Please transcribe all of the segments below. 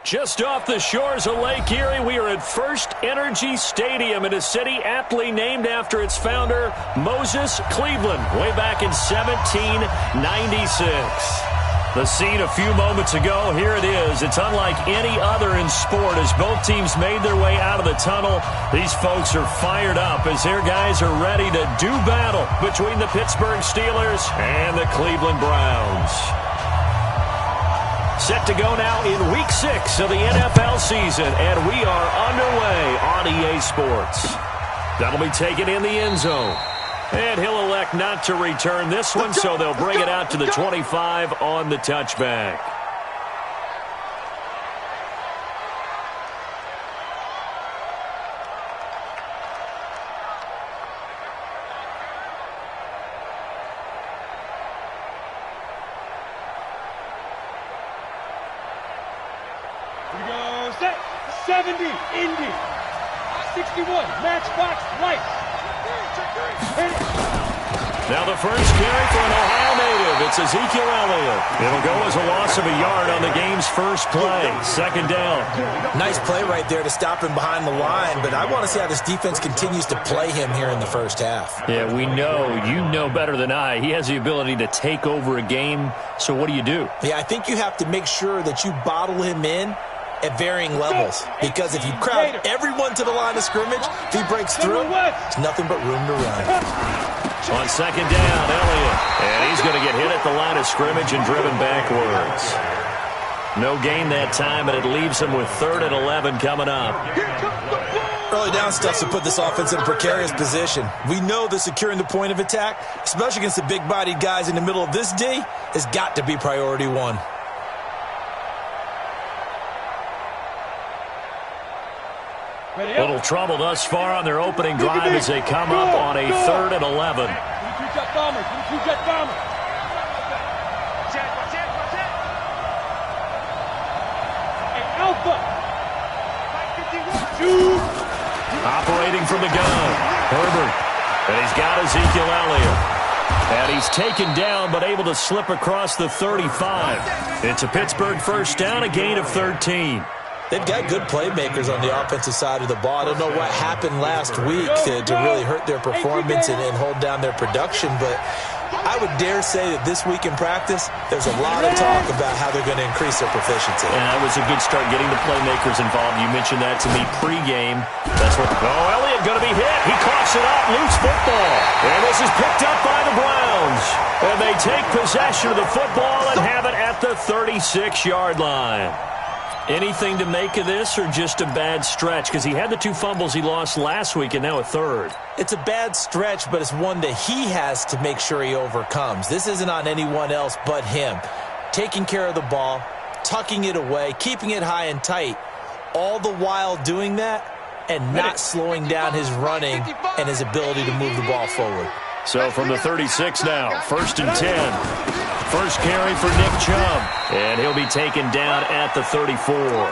Just off the shores of Lake Erie, we are at First Energy Stadium in a city aptly named after its founder, Moses Cleveland, way back in 1796. The scene a few moments ago, here it is. It's unlike any other in sport as both teams made their way out of the tunnel. These folks are fired up as their guys are ready to do battle between the Pittsburgh Steelers and the Cleveland Browns. Set to go now in Week 6 of the NFL season, and we are underway on EA Sports. That'll be taken in the end zone. And he'll elect not to return this one, so they'll bring it out to the 25 on the touchback. Here we go, set, 70, Indy, 61, Matchbox Lights. Now the first carry for an Ohio native. It's Ezekiel Elliott. It'll go as a loss of a yard on the game's first play. Second down. Nice play right there to stop him behind the line, but I want to see how this defense continues to play him here in the first half. Yeah, we know. You know better than I. He has the ability to take over a game, so what do you do? Yeah, I think you have to make sure that you bottle him in at varying levels, because if you crowd everyone to the line of scrimmage, if he breaks through, there's nothing but room to run. On second down, Elliott. And he's going to get hit at the line of scrimmage and driven backwards. No gain that time, and it leaves him with 3rd and 11 coming up. Early down stuff to put this offense in a precarious position. We know that securing the point of attack, especially against the big-bodied guys in the middle of this D, has got to be priority one. Little trouble thus far on their opening drive as they come up on a 3rd and 11. Operating from the gun, Herbert. And he's got Ezekiel Elliott. And he's taken down but able to slip across the 35. It's a Pittsburgh first down, a gain of 13. They've got good playmakers on the offensive side of the ball. I don't know what happened last week to really hurt their performance and hold down their production, but I would dare say that this week in practice, there's a lot of talk about how they're going to increase their proficiency. And that was a good start getting the playmakers involved. You mentioned that to me pregame. That's what. Oh, Elliott going to be hit. He coughs it up. Loose football. And this is picked up by the Browns. And they take possession of the football and have it at the 36-yard line. Anything to make of this or just a bad stretch? Because he had the 2 fumbles he lost last week and now a 3rd. It's a bad stretch, but it's one that he has to make sure he overcomes. This isn't on anyone else but him. Taking care of the ball, tucking it away, keeping it high and tight, all the while doing that and not slowing down his running and his ability to move the ball forward. So from the 36 now, 1st and 10. First carry for Nick Chubb, and he'll be taken down at the 34.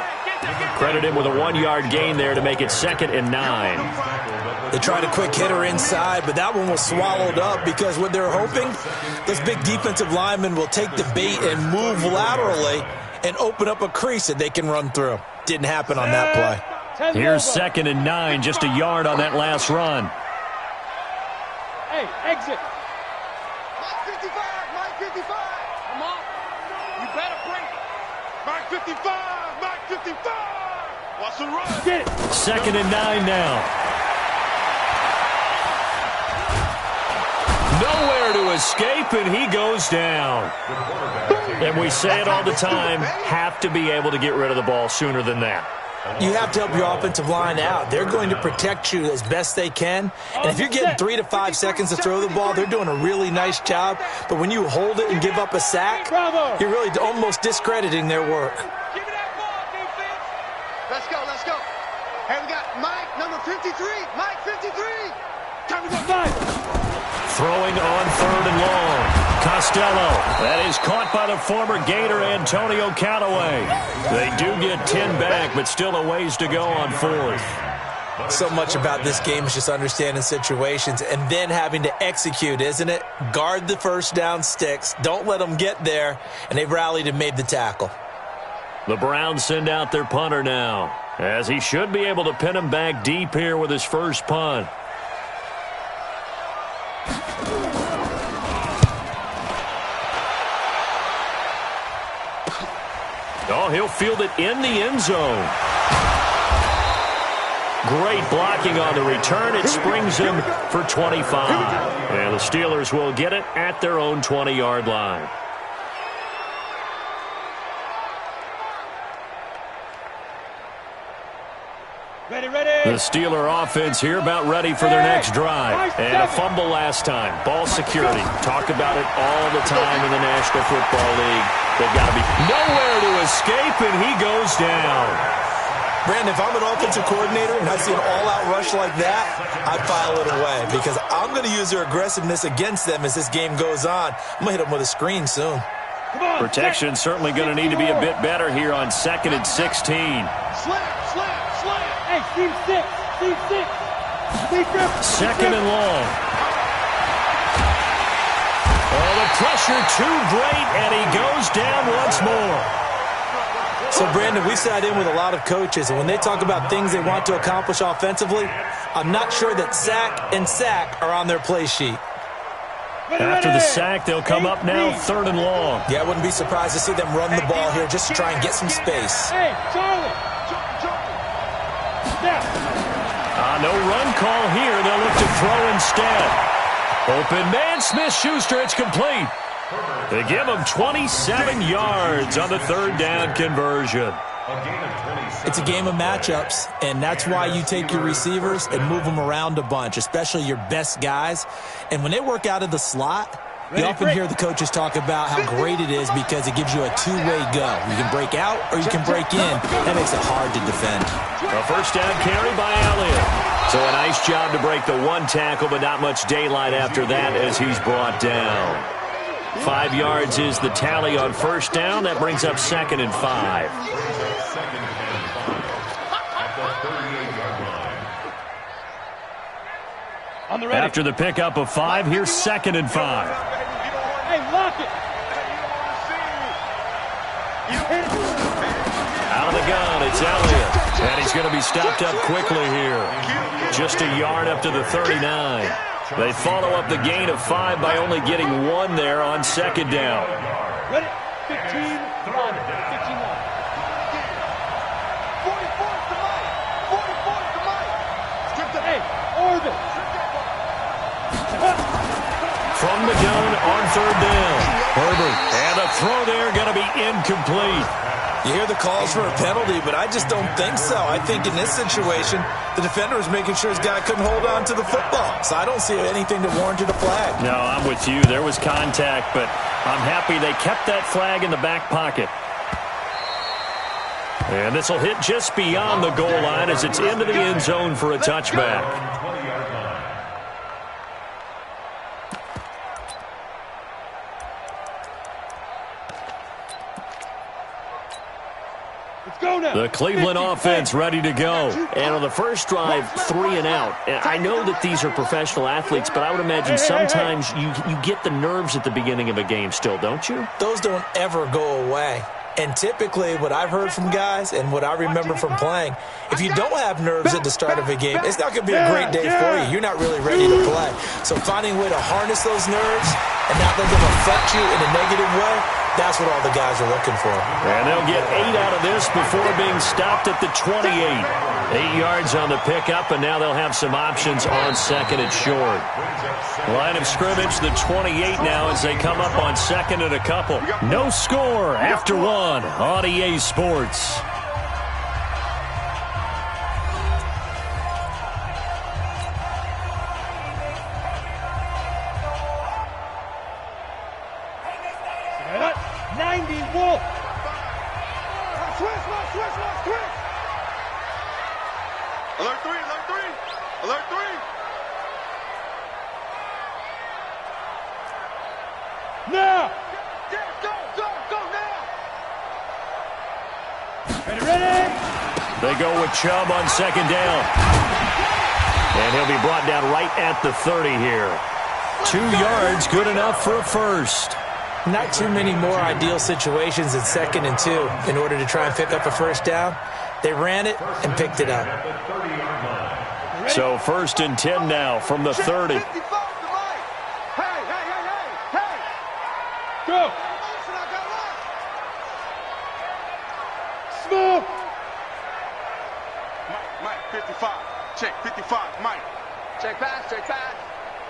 Credit him with a 1-yard gain there to make it 2nd and 9. They tried a quick hitter inside, but that one was swallowed up because what they're hoping, those big defensive linemen will take the bait and move laterally and open up a crease that they can run through. Didn't happen on that play. Here's 2nd and 9, just a yard on that last run. Hey, exit. Mike 55, Mike 55. Come on. You better bring it. Mike 55, Mike 55. Watch the run. Get it. 2nd and 9 now. Nowhere to escape, and he goes down. And we say it all the time, have to be able to get rid of the ball sooner than that. You have to help your offensive line out. They're going to protect you as best they can. And if you're getting 3 to 5 seconds to throw the ball, they're doing a really nice job. But when you hold it and give up a sack, you're really almost discrediting their work. Give me that ball, defense. Let's go, let's go. Hey, we got Mike, number 53. Mike 53. Time to go. Throwing on 3rd and long. Costello. That is caught by the former Gator Antonio Callaway. They do get 10 back, but still a ways to go on 4th. So much about this game is just understanding situations and then having to execute, isn't it? Guard the first down sticks. Don't let them get there. And they've rallied and made the tackle. The Browns send out their punter now, as he should be able to pin him back deep here with his first punt. Oh, he'll field it in the end zone. Great blocking on the return. It springs him for 25. And the Steelers will get it at their own 20-yard line. The Steeler offense here about ready for their next drive. And a fumble last time. Ball security. Talk about it all the time in the National Football League. They've got to be nowhere to escape, and he goes down. Brandon, if I'm an offensive coordinator and I see an all-out rush like that, I file it away because I'm going to use their aggressiveness against them as this game goes on. I'm going to hit them with a screen soon. Protection certainly going to need to be a bit better here on 2nd and 16. Slam. Hey, team 6. Second and long. Oh, the pressure too great, and he goes down once more. So, Brandon, we've sat in with a lot of coaches, and when they talk about things they want to accomplish offensively, I'm not sure that sack and sack are on their play sheet. After the sack, they'll come up now 3rd and long. Yeah, I wouldn't be surprised to see them run the ball here just to try and get some space. Hey, Charlie. No run call here. They'll look to throw instead. Open man, Smith-Schuster. It's complete. They give him 27 yards on the 3rd down conversion. It's a game of matchups, and that's why you take your receivers and move them around a bunch, especially your best guys. And when they work out of the slot, you often hear the coaches talk about how great it is because it gives you a two-way go. You can break out or you can break in. That makes it hard to defend. A first down carry by Elliott. So a nice job to break the one tackle, but not much daylight after that as he's brought down. 5 yards is the tally on first down. That brings up 2nd and 5. After the pickup of 5, here's 2nd and 5. Hey, lock it. Out of the gun, it's Elliott. And he's going to be stopped up quickly here. Just a yard up to the 39. They follow up the gain of 5 by only getting 1 there on 2nd down. Ready? 15. 15. Hey, Orbit. From the gun on 3rd down. Herbert. And the throw there going to be incomplete. You hear the calls for a penalty, but I just don't think so. I think in this situation, the defender was making sure his guy couldn't hold on to the football. So I don't see anything that warranted a flag. No, I'm with you. There was contact, but I'm happy they kept that flag in the back pocket. And this will hit just beyond the goal line as it's into the end zone for a touchback. The Cleveland offense ready to go. And on the first drive, 3 and out. And I know that these are professional athletes, but I would imagine sometimes you get the nerves at the beginning of a game still, don't you? Those don't ever go away. And typically what I've heard from guys and what I remember from playing, if you don't have nerves at the start of a game, it's not going to be a great day for you. You're not really ready to play. So finding a way to harness those nerves and not let them affect you in a negative way, that's what all the guys are looking for. And they'll get 8 out of this before being stopped at the 28. 8 yards on the pickup, and now they'll have some options on 2nd and short. Line of scrimmage, the 28 now as they come up on 2nd and a couple. No score after 1 on EA Sports. Chubb on 2nd down. And he'll be brought down right at the 30 here. 2 yards, good enough for a first. Not too many more ideal situations in 2nd and 2 in order to try and pick up a first down. They ran it and picked it up. So 1st and 10 now from the 30. Hey, Go. Smoke. Mike, 55. Check, 55, Mike. Check pass, check pass.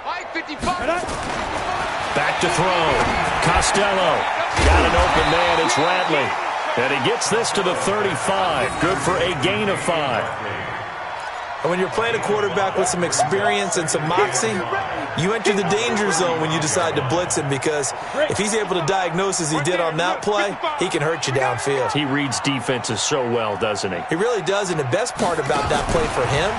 Mike, 55. Back to throw. Costello. Got an open man. It's Ratley. And he gets this to the 35. Good for a gain of 5. And when you're playing a quarterback with some experience and some moxie, you enter the danger zone when you decide to blitz him, because if he's able to diagnose as he did on that play, he can hurt you downfield. He reads defenses so well, doesn't he? He really does, and the best part about that play for him,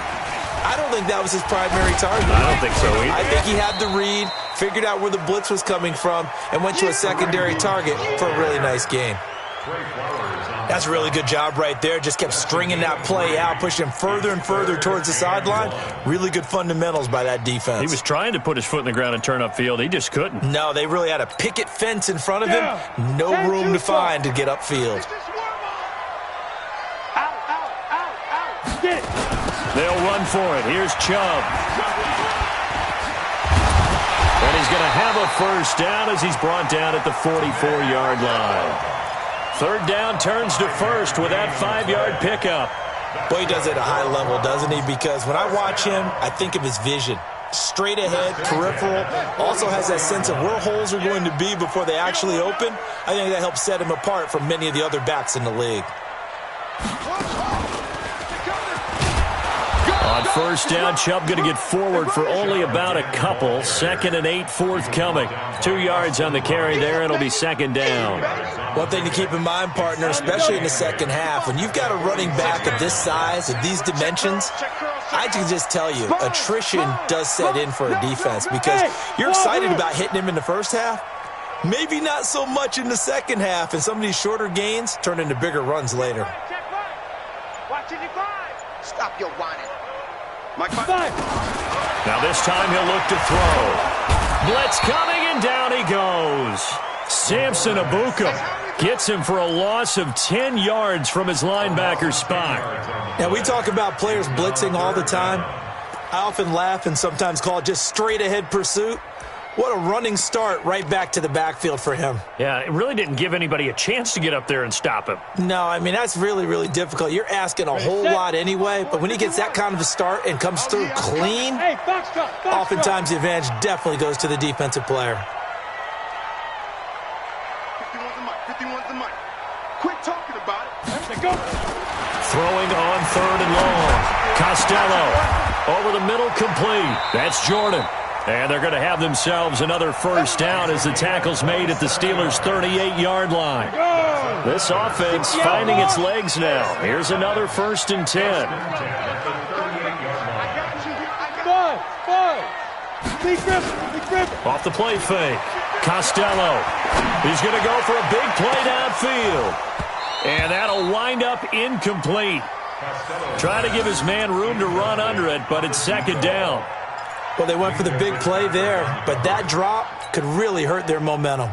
I don't think that was his primary target. I don't think so either. I think he had the read, figured out where the blitz was coming from, and went to a secondary target for a really nice gain. That's a really good job right there. Just kept stringing that play out, pushing him further and further towards the sideline. Really good fundamentals by that defense. He was trying to put his foot in the ground and turn upfield. He just couldn't. No, they really had a picket fence in front of him. No room to find to get upfield. Get it. They'll run for it. Here's Chubb. And he's going to have a first down as he's brought down at the 44-yard line. 3rd down, turns to 1st with that 5-yard pickup. Boy, he does it at a high level, doesn't he? Because when I watch him, I think of his vision. Straight ahead, peripheral. Also has that sense of where holes are going to be before they actually open. I think that helps set him apart from many of the other backs in the league. On 1st down, Chubb going to get forward for only about a couple. 2nd and 8 forthcoming. 2 yards on the carry there. It'll be 2nd down. One thing to keep in mind, partner, especially in the second half, when you've got a running back of this size, of these dimensions, I can just tell you, attrition does set in for a defense, because you're excited about hitting him in the first half. Maybe not so much in the second half, and some of these shorter gains turn into bigger runs later. Stop your whining. Mike, 5. Now this time he'll look to throw. Blitz coming, and down he goes. Samson Abuka gets him for a loss of 10 yards from his linebacker spot. Now, we talk about players blitzing all the time. I often laugh and sometimes call it just straight-ahead pursuit. What a running start right back to the backfield for him. Yeah, it really didn't give anybody a chance to get up there and stop him. No, I mean, that's really, really difficult. You're asking a whole lot anyway, but when he gets that kind of a start and comes through clean, oftentimes the advantage definitely goes to the defensive player. 51's the mic. Quit talking about it. Go. Throwing on 3rd and long. Costello over the middle, complete. That's Jordan. And they're going to have themselves another first down as the tackle's made at the Steelers' 38-yard line. This offense finding its legs now. Here's another 1st and 10. 5. Big grip. Off the play fake. Costello. He's going to go for a big play downfield. And that'll wind up incomplete. Trying to give his man room to run under it, but it's 2nd down. Well, they went for the big play there, but that drop could really hurt their momentum.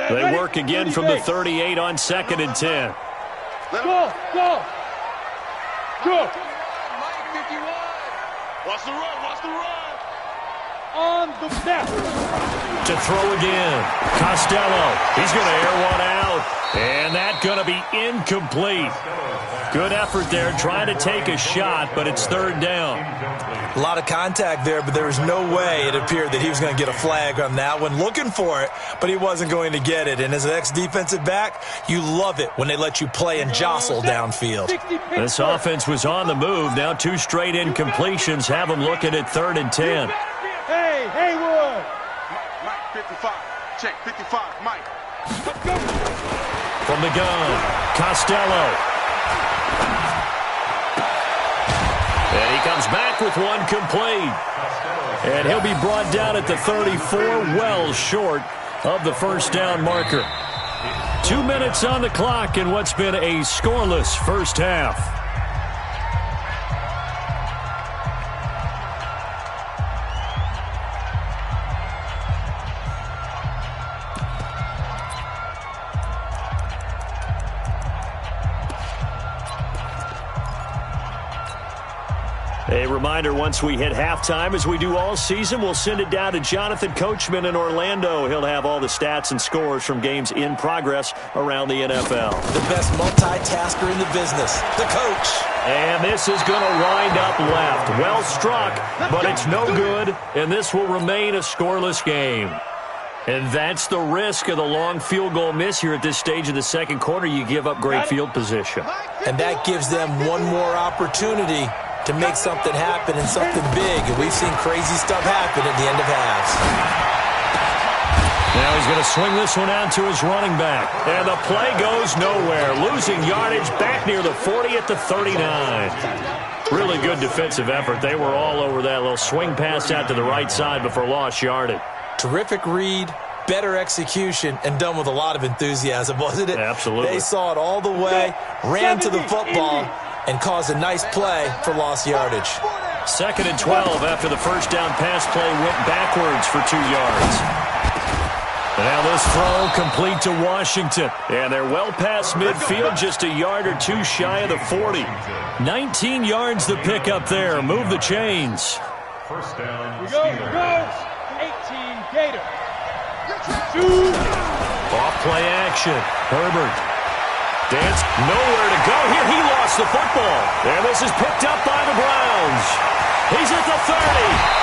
They work again from the 38 on 2nd and 10. Go. Mike, 51. Watch the run. On the snap. To throw again. Costello. He's going to air one out. And that's going to be incomplete. Good effort there, trying to take a shot, but it's 3rd down. A lot of contact there, but there was no way it appeared that he was going to get a flag on that one. Looking for it, but he wasn't going to get it. And as an ex-defensive back, you love it when they let you play and jostle downfield. This offense was on the move. Now 2 straight incompletions have them looking at 3rd and 10. Hey, Haywood. Mike, 55. Check, 55, Mike. From the gun, Costello. And he comes back with one complete. And he'll be brought down at the 34, well short of the first down marker. 2 minutes on the clock in what's been a scoreless first half. A reminder, once we hit halftime, as we do all season, we'll send it down to Jonathan Coachman in Orlando. He'll have all the stats and scores from games in progress around the NFL. The best multitasker in the business, the coach. And this is going to wind up left. Well struck, but it's no good, and this will remain a scoreless game. And that's the risk of the long field goal miss here at this stage of the second quarter. You give up great field position. And that gives them one more opportunity to make something happen and something big. And we've seen crazy stuff happen at the end of halves. Now he's going to swing this one out to his running back. And the play goes nowhere. Losing yardage back near the 40 at the 39. Really good defensive effort. They were all over that little swing pass out to the right side before lost yardage. Terrific read, better execution, and done with a lot of enthusiasm, wasn't it? Absolutely. They saw it all the way, ran to the football, and caused a nice play for lost yardage. 2nd and 12 after the first down pass play went backwards for 2 yards. And now this throw complete to Washington. And they're well past midfield, just a yard or two shy of the 40. 19 yards the pick up there. Move the chains. First down. We go. 18 Gator. Off play action. Herbert. Dance, nowhere to go here. He lost the football. And this is picked up by the Browns. He's at the 30.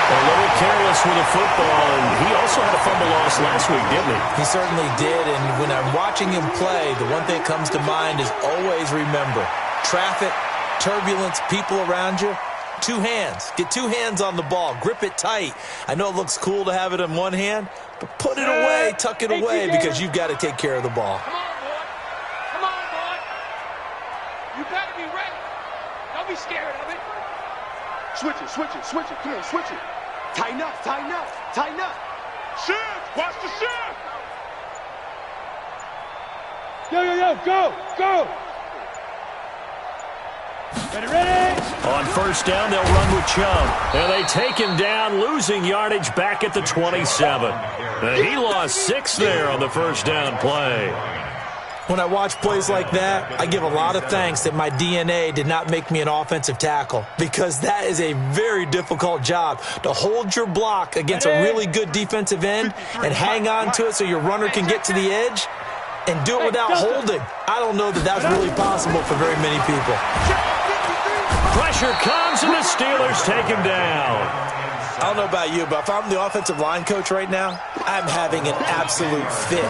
A little careless with the football, and he also had a fumble loss last week, didn't he? He certainly did, and when I'm watching him play, the one thing that comes to mind is always remember, traffic, turbulence, people around you, 2 hands. Get 2 hands on the ball. Grip it tight. I know it looks cool to have it in one hand, but put it away, tuck it away, because you've got to take care of the ball. Come on, boy. You better be ready. Don't be scared of it. Switch it. Come on, switch it. Tighten up. Shift. Watch the shift. Yo, go. Ready. On first down, they'll run with Chubb. And they take him down, losing yardage back at the 27. And he lost 6 there on the first down play. When I watch plays like that, I give a lot of thanks that my DNA did not make me an offensive tackle, because that is a very difficult job, to hold your block against a really good defensive end and hang on to it so your runner can get to the edge and do it without holding. I don't know that that's really possible for very many people. Pressure comes, and the Steelers take him down. I don't know about you, but if I'm the offensive line coach right now, I'm having an absolute fit.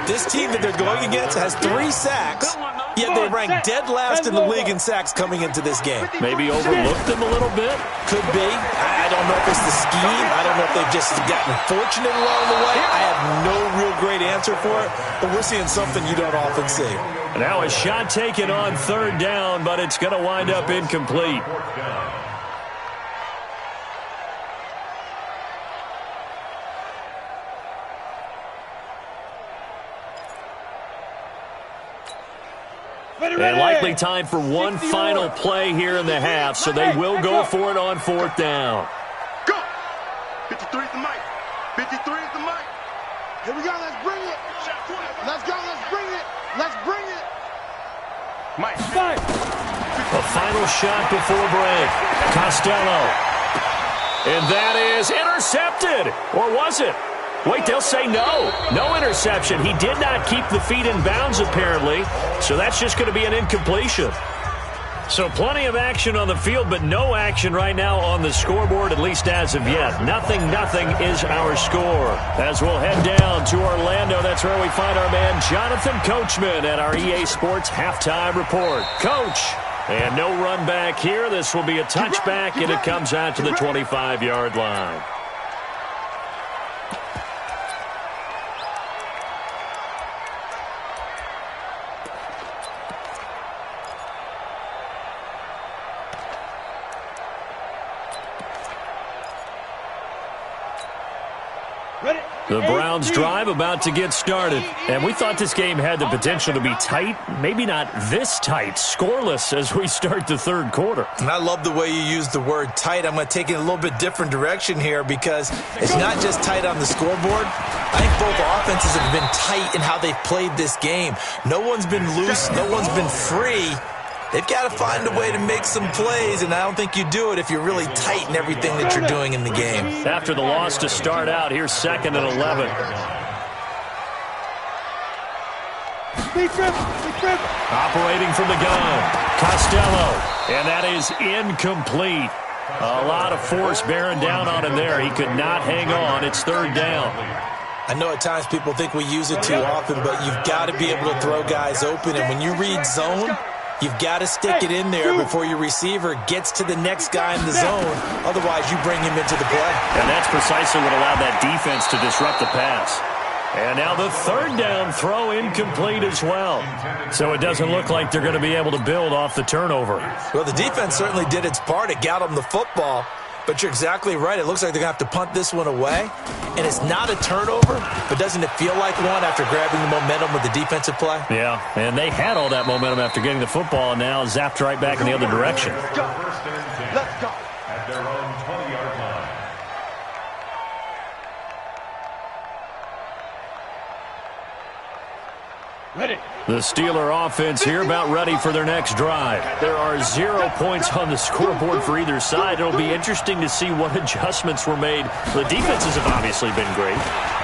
This team that they're going against has 3 sacks, yet they rank dead last in the league in sacks coming into this game. Maybe overlooked them a little bit? Could be. I don't know if it's the scheme. I don't know if they've just gotten fortunate along the way. I have no real great answer for it, but we're seeing something you don't often see. Now a shot taken on 3rd down, but it's going to wind up incomplete. And likely time for one final play here in the half, so they will go for it on 4th down. Go. 53 is the mic. 53 is the mic. Here we go. Let's bring it. Let's go. Let's bring it. Mike. A final shot before break. Costello. And that is intercepted. Or was it? Wait, they'll say no. No interception. He did not keep the feet in bounds, apparently. So that's just going to be an incompletion. So plenty of action on the field, but no action right now on the scoreboard, at least as of yet. Nothing is our score. As we'll head down to Orlando, that's where we find our man Jonathan Coachman at our EA Sports Halftime Report. Coach, and no run back here. This will be a touchback, and it comes out to the 25-yard line. The Browns drive about to get started. And we thought this game had the potential to be tight. Maybe not this tight. Scoreless as we start the third quarter. And I love the way you use the word tight. I'm going to take it in a little bit different direction here because it's not just tight on the scoreboard. I think both offenses have been tight in how they've played this game. No one's been loose. No one's been free. They've got to find a way to make some plays, and I don't think you do it if you're really tight in everything that you're doing in the game. After the loss to start out, here's 2nd and 11. Operating from the gun, Costello, and that is incomplete. A lot of force bearing down on him there. He could not hang on. It's 3rd down. I know at times people think we use it too often, but you've got to be able to throw guys open, and when you read zone, you've got to stick it in there before your receiver gets to the next guy in the zone. Otherwise, you bring him into the play. And that's precisely what allowed that defense to disrupt the pass. And now the 3rd down throw incomplete as well. So it doesn't look like they're going to be able to build off the turnover. Well, the defense certainly did its part. It got them the football. But you're exactly right. It looks like they're going to have to punt this one away. And it's not a turnover, but doesn't it feel like one after grabbing the momentum with the defensive play? Yeah, and they had all that momentum after getting the football and now zapped right back in the other direction. Let's go. At their own 20-yard line. Ready. The Steeler offense here about ready for their next drive. There are 0 points on the scoreboard for either side. It'll be interesting to see what adjustments were made. The defenses have obviously been great.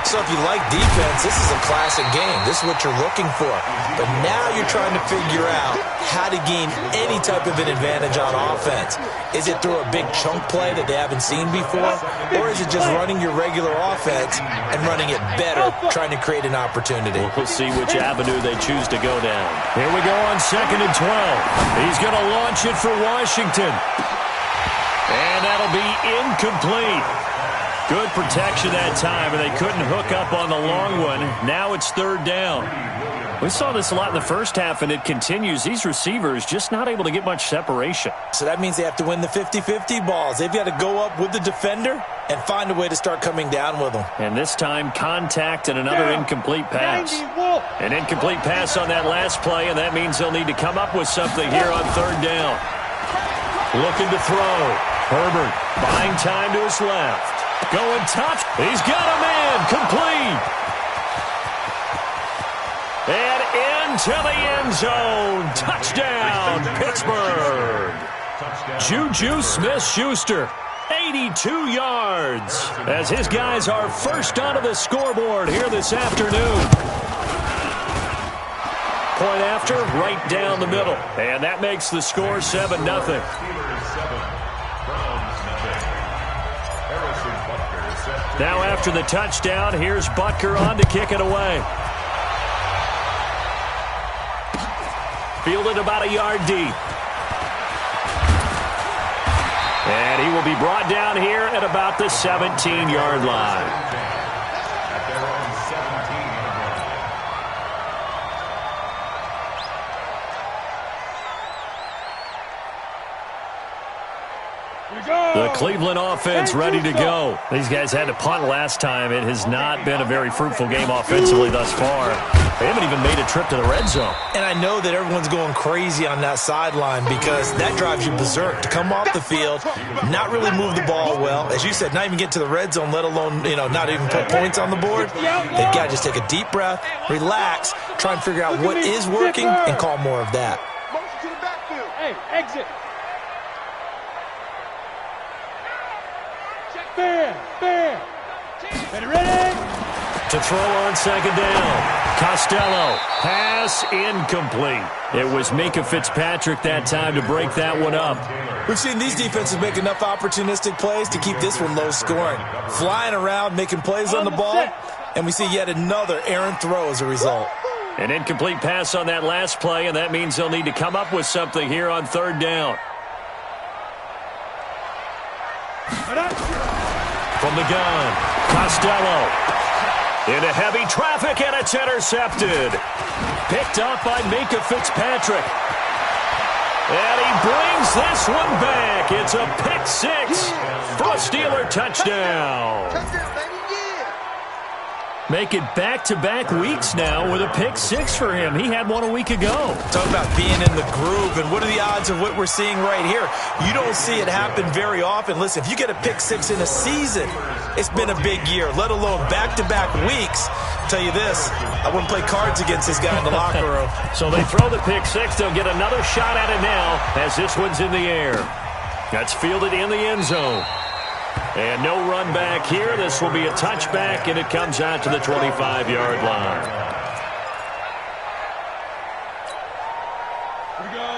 So if you like defense, this is a classic game. This is what you're looking for. But now you're trying to figure out how to gain any type of an advantage on offense. Is it through a big chunk play that they haven't seen before? Or is it just running your regular offense and running it better, trying to create an opportunity? We'll see which avenue they choose to go down. Here we go on 2nd and 12. He's going to launch it for Washington. And that'll be incomplete. Good protection that time, and they couldn't hook up on the long one. Now it's 3rd down. We saw this a lot in the first half, and it continues. These receivers just not able to get much separation. So that means they have to win the 50-50 balls. They've got to go up with the defender and find a way to start coming down with them. And this time, contact and another incomplete pass. An incomplete pass on that last play, and that means they'll need to come up with something here on 3rd down. Looking to throw. Herbert buying time to his left. Going touch. He's got a man. Complete. And into the end zone. Touchdown, Pittsburgh. Juju Smith-Schuster, 82 yards, as his guys are first onto the scoreboard here this afternoon. Point after, right down the middle. And that makes the score 7-0. Now after the touchdown, here's Butker on to kick it away. Fielded about a yard deep. And he will be brought down here at about the 17-yard line. The Cleveland offense ready to go. These guys had to punt last time. It has not been a very fruitful game offensively thus far. They haven't even made a trip to the red zone. And I know that everyone's going crazy on that sideline because that drives you berserk. To come off the field, not really move the ball well. As you said, not even get to the red zone, let alone, not even put points on the board. They've got to just take a deep breath, relax, try and figure out what is working and call more of that. Motion to the backfield. Hey, exit. Fair. Ready? To throw on 2nd down. Costello. Pass incomplete. It was Minkah Fitzpatrick that time to break that one up. We've seen these defenses make enough opportunistic plays to keep this one low scoring. Flying around, making plays on the ball, and we see yet another errant throw as a result. An incomplete pass on that last play, and that means they'll need to come up with something here on 3rd down. From the gun, Costello. Into heavy traffic, and it's intercepted. Picked up by Minkah Fitzpatrick. And he brings this one back. It's a pick six for a Steeler touchdown. Make it back-to-back weeks now with a pick six for him. He had one a week ago. Talk about being in the groove, and what are the odds of what we're seeing right here? You don't see it happen very often. Listen, if you get a pick six in a season, it's been a big year, let alone back-to-back weeks. I'll tell you this, I wouldn't play cards against this guy in the locker room. So they throw the pick six. They'll get another shot at it now as this one's in the air. That's fielded in the end zone. And no run back here. This will be a touchback, and it comes out to the 25-yard line.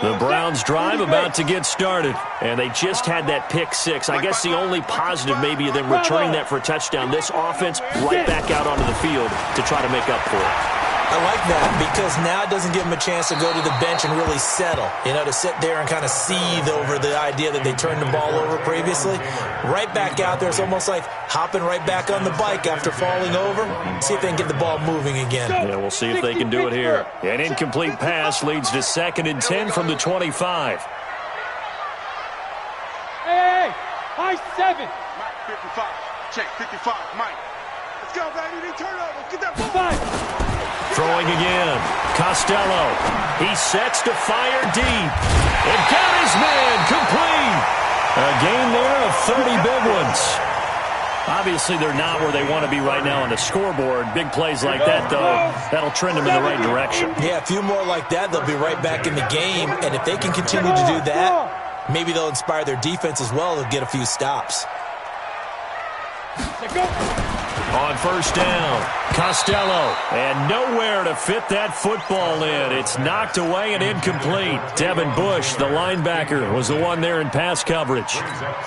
The Browns drive about to get started, and they just had that pick six. I guess the only positive maybe of them returning that for a touchdown. This offense right back out onto the field to try to make up for it. I like that because now it doesn't give them a chance to go to the bench and really settle, to sit there and kind of seethe over the idea that they turned the ball over previously. Right back out there, it's almost like hopping right back on the bike after falling over. See if they can get the ball moving again. Yeah, we'll see if they can do it here. An incomplete pass leads to 2nd and 10 from the 25. Hey, high 7. Mike, 55. Check, 55. Mike. Let's go, baby. They turn over. Get that ball. 5. Throwing again. Costello. He sets to fire deep. And got his man complete. A gain there of 30 big ones. Obviously, they're not where they want to be right now on the scoreboard. Big plays like that, though, that'll trend them in the right direction. Yeah, a few more like that, they'll be right back in the game. And if they can continue to do that, maybe they'll inspire their defense as well to get a few stops. On first down, Costello, and nowhere to fit that football in. It's knocked away and incomplete. Devin Bush, the linebacker, was the one there in pass coverage.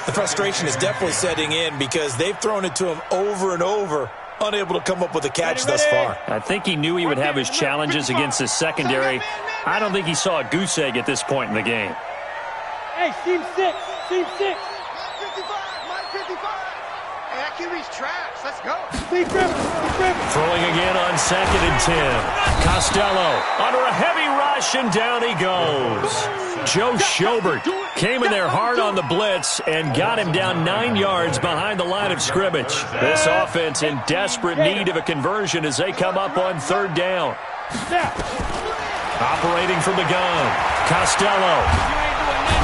The frustration is definitely setting in because they've thrown it to him over and over, unable to come up with a catch thus far. I think he knew he would have his challenges against his secondary. I don't think he saw a goose egg at this point in the game. Hey, team 6, team 6. Mike 55, Mike 55. Hey, that QB's trash. Let's go. Throwing again on 2nd and 10. Costello under a heavy rush, and down he goes. Joe Schobert came in there hard on the blitz and got him down 9 yards behind the line of scrimmage. This offense in desperate need of a conversion as they come up on 3rd down. Operating from the gun, Costello.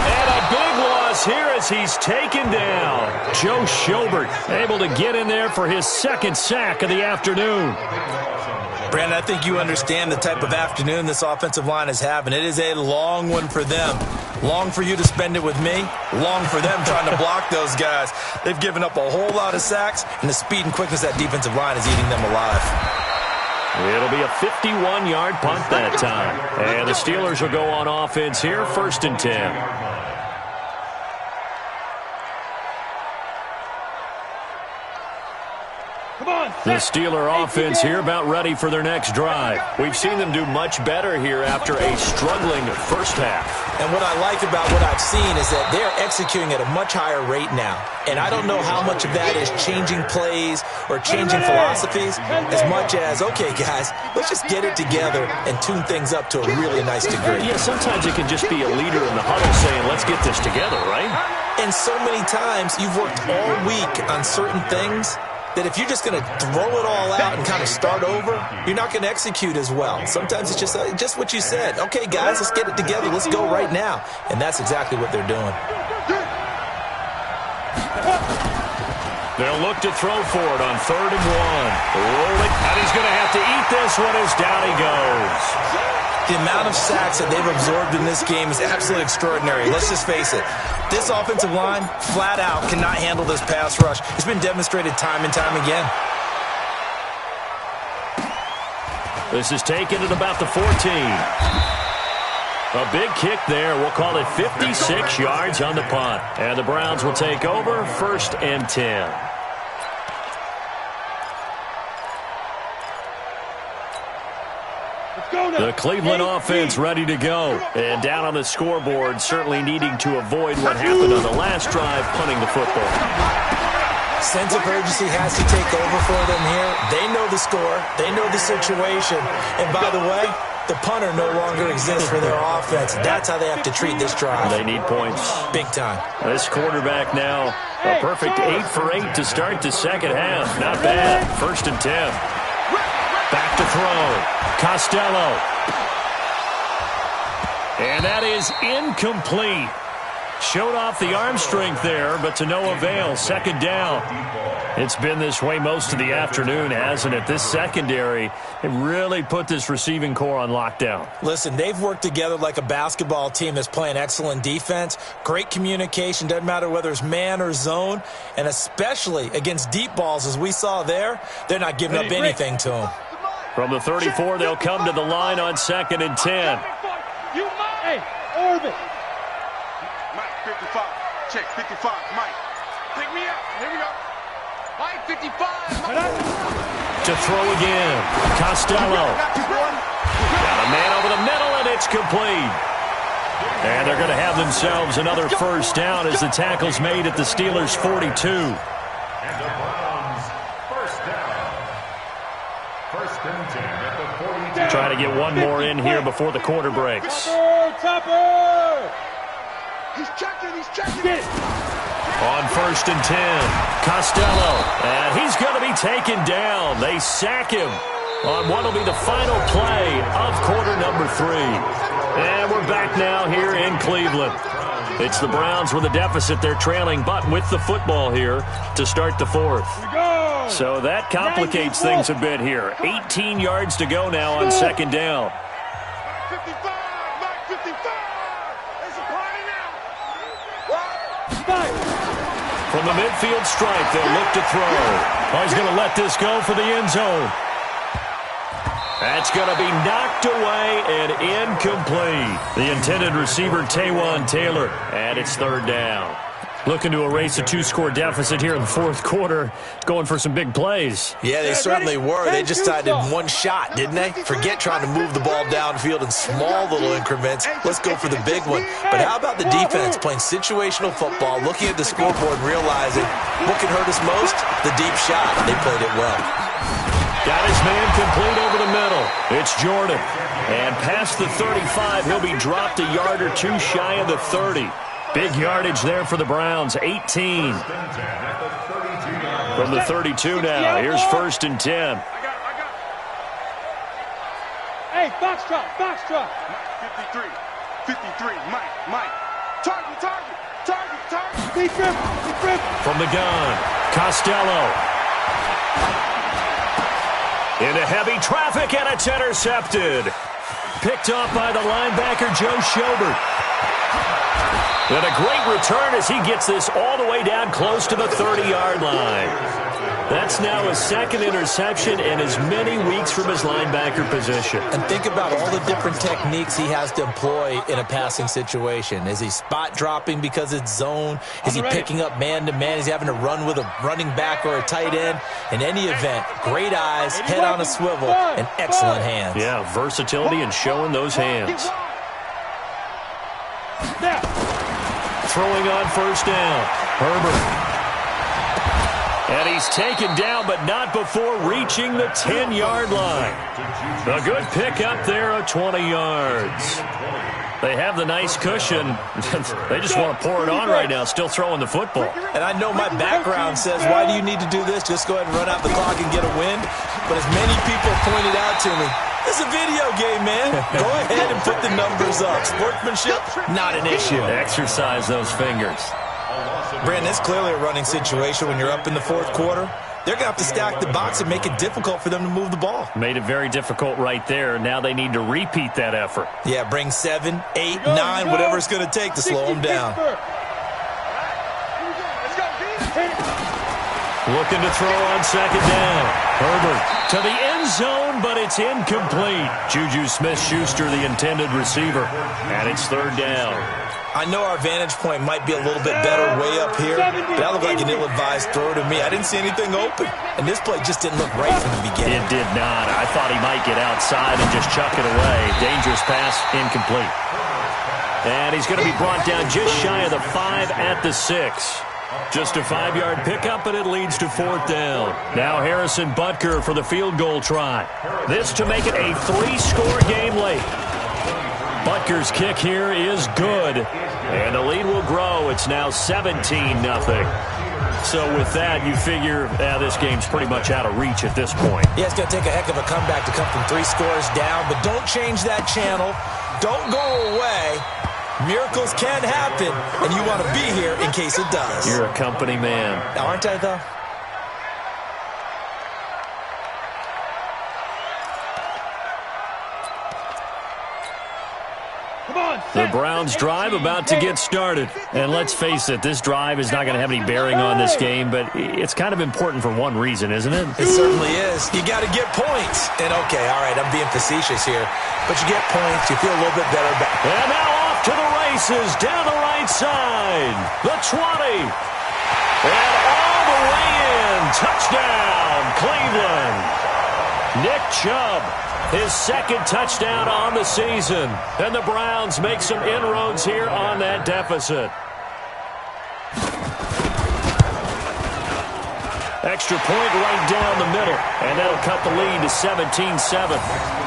And a big loss here as he's taken down. Joe Schobert able to get in there for his 2nd sack of the afternoon. Brandon, I think you understand the type of afternoon this offensive line is having. It is a long one for them. Long for you to spend it with me. Long for them trying to block those guys. They've given up a whole lot of sacks, and the speed and quickness of that defensive line is eating them alive. It'll be a 51-yard punt that time. And the Steelers will go on offense here, 1st and 10. The Steeler offense here about ready for their next drive. We've seen them do much better here after a struggling first half. And what I like about what I've seen is that they're executing at a much higher rate now. And I don't know how much of that is changing plays or changing philosophies as much as, okay, guys, let's just get it together and tune things up to a really nice degree. Yeah, sometimes it can just be a leader in the huddle saying, let's get this together, right? And so many times you've worked all week on certain things that if you're just going to throw it all out and kind of start over, you're not going to execute as well. Sometimes it's just what you said. Okay, guys, let's get it together. Let's go right now. And that's exactly what they're doing. They'll look to throw for it on 3rd and 1. Rolling, and he's going to have to eat this one as down he goes. The amount of sacks that they've absorbed in this game is absolutely extraordinary. Let's just face it. This offensive line, flat out, cannot handle this pass rush. It's been demonstrated time and time again. This is taken at about the 14. A big kick there. We'll call it 56 yards on the punt. And the Browns will take over, 1st and 10. The Cleveland offense ready to go. And down on the scoreboard, certainly needing to avoid what happened on the last drive, punting the football. Sense of urgency has to take over for them here. They know the score. They know the situation. And by the way, the punter no longer exists for their offense. That's how they have to treat this drive. They need points. Big time. This quarterback now, a perfect 8 for 8 to start the second half. Not bad. 1st and 10. Back to throw. Costello. And that is incomplete. Showed off the arm strength there, but to no avail. Second down. It's been this way most of the afternoon, hasn't it? This secondary, it really put this receiving core on lockdown. Listen, they've worked together like a basketball team that's playing excellent defense. Great communication, doesn't matter whether it's man or zone. And especially against deep balls, as we saw there, they're not giving up anything to them. From the 34, they'll come to the line on 2nd and 10. Hey, orbit. Mike, 55. Check, 55. Mike. Pick me up. Here we go. Mike, 55. Mike. To throw again. Costello. Got a man over the middle, and it's complete. And they're going to have themselves another first down as the tackle's made at the Steelers' 42. And the Browns, first down. First and 10 at the 42. Trying to get one more in here before the quarter breaks. Topper! He's checking. On 1st and 10, Costello, and he's going to be taken down. They sack him on what will be the final play of quarter number 3. And we're back now here in Cleveland. It's the Browns with a deficit. They're trailing, but with the football here to start the 4th. So that complicates things a bit here. 18 yards to go now on 2nd down. 55. Mike, 55. There's a party now. From the midfield stripe, they'll look to throw. Oh, he's going to let this go for the end zone. That's going to be knocked away and incomplete. The intended receiver, Taywan Taylor, and it's 3rd down. Looking to erase a 2-score deficit here in the 4th quarter, going for some big plays. Yeah, they certainly were. They just decided one shot, didn't they? Forget trying to move the ball downfield in small little increments. Let's go for the big one. But how about the defense playing situational football, looking at the scoreboard and realizing what can hurt us most? The deep shot. They played it well. Got his man complete over the middle. It's Jordan. And past the 35, he'll be dropped a yard or 2 shy of the 30. Big yardage there for the Browns, 18. From the 32 now, here's 1st and 10. Hey, box drop. 53. Mike. Target. Big grip. From the gun, Costello. Into heavy traffic, and it's intercepted. Picked off by the linebacker, Joe Schobert. And a great return as he gets this all the way down close to the 30-yard line. That's now his 2nd interception in as many weeks from his linebacker position. And think about all the different techniques he has to employ in a passing situation. Is he spot dropping because it's zone? Is he picking up man-to-man? Is he having to run with a running back or a tight end? In any event, great eyes, head on a swivel, and excellent hands. Yeah, versatility and showing those hands. Throwing on 1st down, Herbert. And he's taken down, but not before reaching the 10-yard line. A good pickup there of 20 yards. They have the nice cushion. They just want to pour it on right now, still throwing the football. And I know my background says, why do you need to do this? Just go ahead and run out the clock and get a win. But as many people pointed out to me, it's a video game, man. Go ahead and put the numbers up. Sportsmanship, not an issue. Exercise those fingers. Brandon, it's clearly a running situation when you're up in the 4th quarter. They're going to have to stack the box and make it difficult for them to move the ball. Made it very difficult right there. Now they need to repeat that effort. Yeah, bring 7, 8, 9, whatever it's going to take to slow them down. Looking to throw on 2nd down. Herbert to the end zone, but it's incomplete. Juju Smith-Schuster, the intended receiver, and it's 3rd down. I know our vantage point might be a little bit better way up here, but that looked like an ill-advised throw to me. I didn't see anything open, and this play just didn't look right from the beginning. It did not. I thought he might get outside and just chuck it away. Dangerous pass, incomplete. And he's going to be brought down just shy of the 5 at the 6. Just a 5-yard pickup, and it leads to 4th down. Now Harrison Butker for the field goal try. This to make it a 3-score game late. Butker's kick here is good, and the lead will grow. It's now 17-0. So with that, you figure this game's pretty much out of reach at this point. Yeah, it's going to take a heck of a comeback to come from 3 scores down, but don't change that channel. Don't go away. Miracles can happen, and you want to be here in case it does. You're a company man. Aren't I, though? The Browns drive about to get started. And let's face it, this drive is not going to have any bearing on this game, but it's kind of important for one reason, isn't it? It certainly is. You got to get points. And, okay, all right, I'm being facetious here, but you get points, you feel a little bit better. And now off to the races, down the right side. The 20. And all the way in. Touchdown, Cleveland. Nick Chubb. His second touchdown on the season. And the Browns make some inroads here on that deficit. Extra point right down the middle. And that'll cut the lead to 17-7.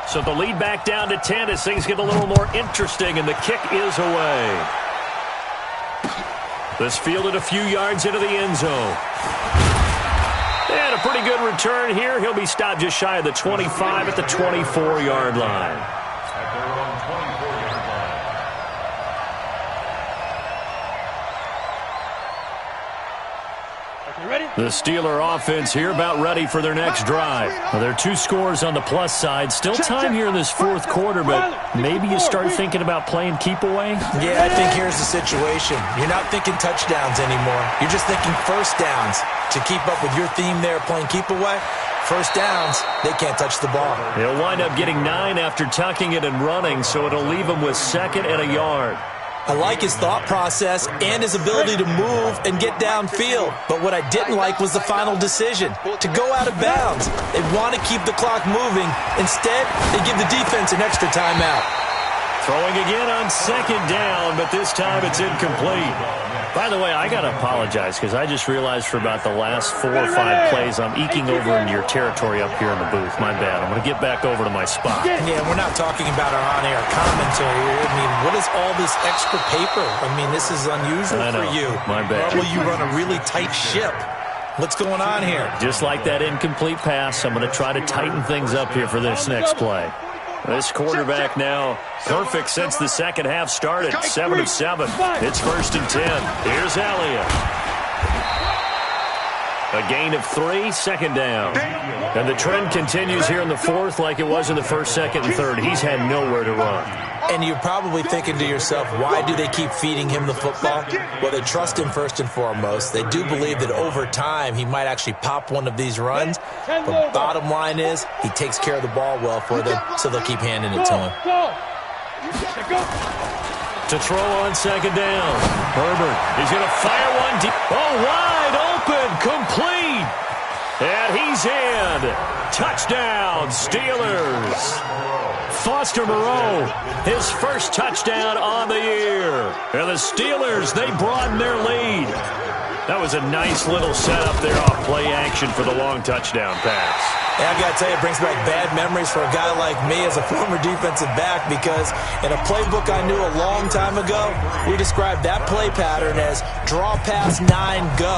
So the lead back down to 10 as things get a little more interesting, and the kick is away. This fielded a few yards into the end zone. And a pretty good return here. He'll be stopped just shy of the 25 at the 24-yard line. The Steeler offense here about ready for their next drive. Well, there are 2 scores on the plus side. Still time here in this fourth quarter, but maybe you start thinking about playing keep away? Yeah, I think here's the situation. You're not thinking touchdowns anymore. You're just thinking first downs. To keep up with your theme there, playing keep away, first downs, they can't touch the ball. He'll wind up getting 9 after tucking it and running, so it'll leave him with 2nd and a yard. I like his thought process and his ability to move and get downfield. But what I didn't like was the final decision, to go out of bounds. They want to keep the clock moving. Instead, they give the defense an extra timeout. Throwing again on 2nd down, but this time it's incomplete. By the way, I got to apologize because I just realized for about the last 4 or 5 plays I'm eking over into your territory up here in the booth. My bad. I'm going to get back over to my spot. Yeah, we're not talking about our on-air commentary. I mean, what is all this extra paper? I mean, this is unusual for you. My bad. Normally you run a really tight ship. What's going on here? Just like that incomplete pass, I'm going to try to tighten things up here for this next play. This quarterback now perfect since the second half started. 7 of 7. It's 1st and 10. Here's Elliott. A gain of 3, 2nd down. And the trend continues here in the fourth like it was in the first, second, and third. He's had nowhere to run. And you're probably thinking to yourself, why do they keep feeding him the football? Well, they trust him first and foremost. They do believe that over time he might actually pop one of these runs. But bottom line is he takes care of the ball well for them, so they'll keep handing it to him. To throw on 2nd down. Herbert, he's going to fire one deep. Oh, wide open, complete. And he's in. Touchdown, Steelers. Foster Moreau, his first touchdown on the year. And the Steelers, they broaden their lead. That was a nice little setup there off play action for the long touchdown pass. Yeah, I got to tell you, it brings back bad memories for a guy like me as a former defensive back because in a playbook I knew a long time ago, we described that play pattern as draw pass 9 go,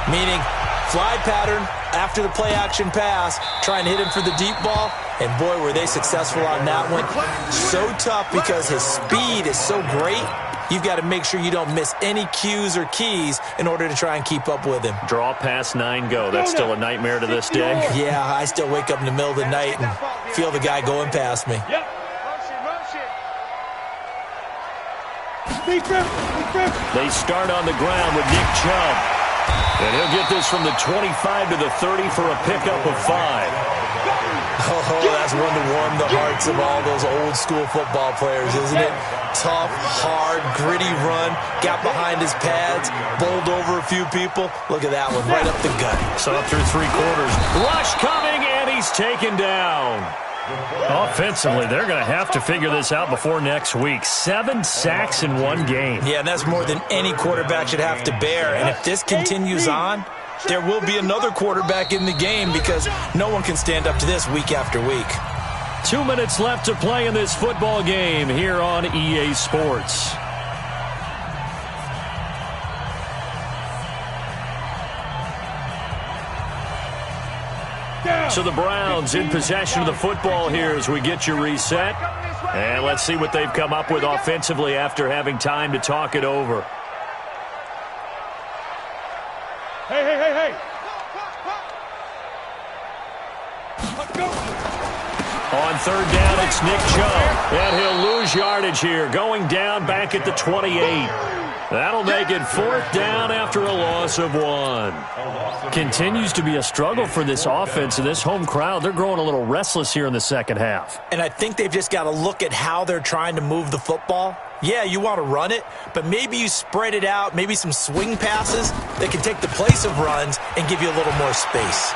meaning fly pattern after the play action pass, try and hit him for the deep ball, and boy, were they successful on that one. So tough because his speed is so great. You've got to make sure you don't miss any cues or keys in order to try and keep up with him. Draw pass 9 go. That's still a nightmare to this day. Yeah, I still wake up in the middle of the night and feel the guy going past me. They start on the ground with Nick Chubb. And he'll get this from the 25 to the 30 for a pickup of 5. Oh, that's one to warm the hearts of all those old school football players, isn't it? Tough, hard, gritty run, got behind his pads, bowled over a few people. Look at that one, right up the gut. So up through 3 quarters. Rush coming, and he's taken down. Offensively, they're going to have to figure this out before next week. 7 sacks in one game. Yeah, and that's more than any quarterback should have to bear. And if this continues on, there will be another quarterback in the game because no one can stand up to this week after week. 2 minutes left to play in this football game here on EA Sports. So the Browns in possession of the football here as we get you reset. And let's see what they've come up with offensively after having time to talk it over. Hey. On third down, it's Nick Chubb. And he'll lose yardage here, going down back at the 28. That'll make it 4th down after a loss of 1. Continues to be a struggle for this offense and this home crowd. They're growing a little restless here in the second half. And I think they've just got to look at how they're trying to move the football. Yeah, you want to run it, but maybe you spread it out, maybe some swing passes that can take the place of runs and give you a little more space.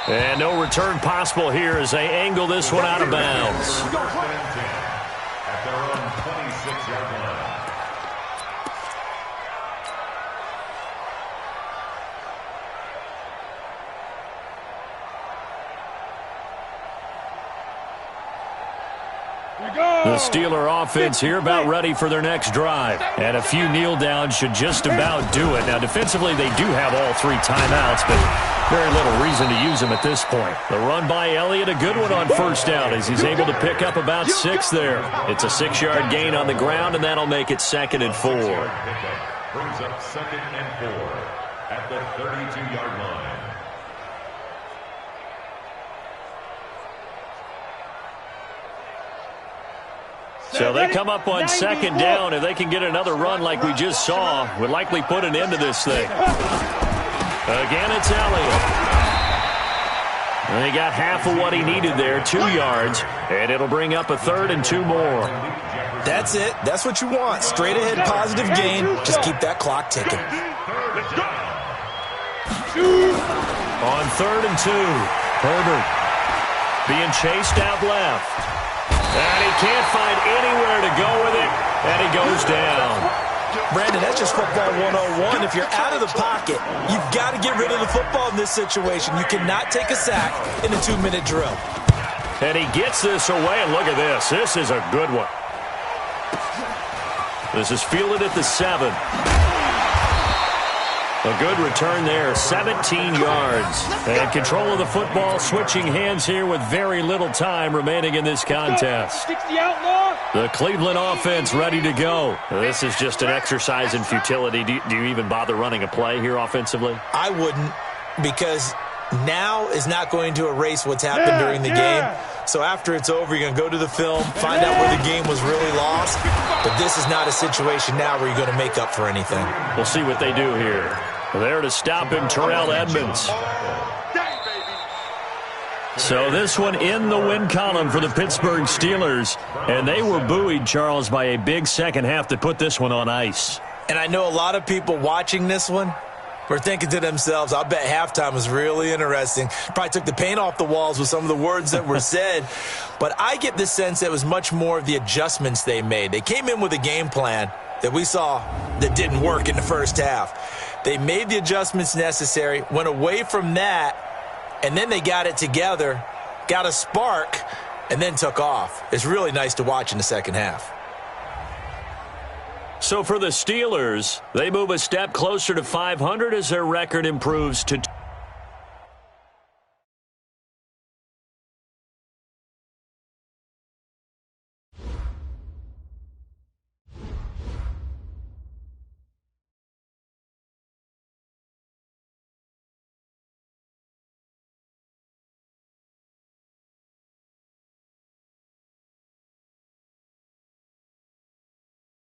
And no return possible here as they angle this one out of bounds. At their own 26-yard line. The Steeler offense here about ready for their next drive. And a few kneel downs should just about do it. Now, defensively, they do have all 3 timeouts, but very little reason to use them at this point. The run by Elliott, a good one on first down as he's able to pick up about 6 there. It's a 6-yard gain on the ground, and that'll make it 2nd and 4. Brings up 2nd and 4 at the 32-yard line. So they come up on 2nd down. If they can get another run like we just saw, would likely put an end to this thing. Again, it's Elliott. And he got half of what he needed there, 2 yards, and it'll bring up a 3rd and 2 more. That's it. That's what you want. Straight ahead positive gain. Just keep that clock ticking. On 3rd and 2, Herbert being chased out left. And he can't find anywhere to go with it, and he goes down. Brandon, that's just football 101. If you're out of the pocket, you've got to get rid of the football in this situation. You cannot take a sack in a 2-minute drill. And he gets this away, and look at this. This is a good one. This is fielded at the 7. A good return there, 17 yards. And control of the football, switching hands here with very little time remaining in this contest. The Cleveland offense ready to go. This is just an exercise in futility. Do you even bother running a play here offensively? I wouldn't, because now is not going to erase what's happened during the game. So after it's over, you're going to go to the film, find out where the game was really lost. But this is not a situation now where you're going to make up for anything. We'll see what they do here. There to stop him, Terrell Edmonds. So this one in the win column for the Pittsburgh Steelers. And they were buoyed, Charles, by a big second half to put this one on ice. And I know a lot of people watching this one were thinking to themselves, I bet halftime was really interesting. Probably took the paint off the walls with some of the words that were said. But I get the sense that it was much more of the adjustments they made. They came in with a game plan that we saw that didn't work in the first half. They made the adjustments necessary, went away from that, and then they got it together, got a spark, and then took off. It's really nice to watch in the second half. So for the Steelers, they move a step closer to 500 as their record improves to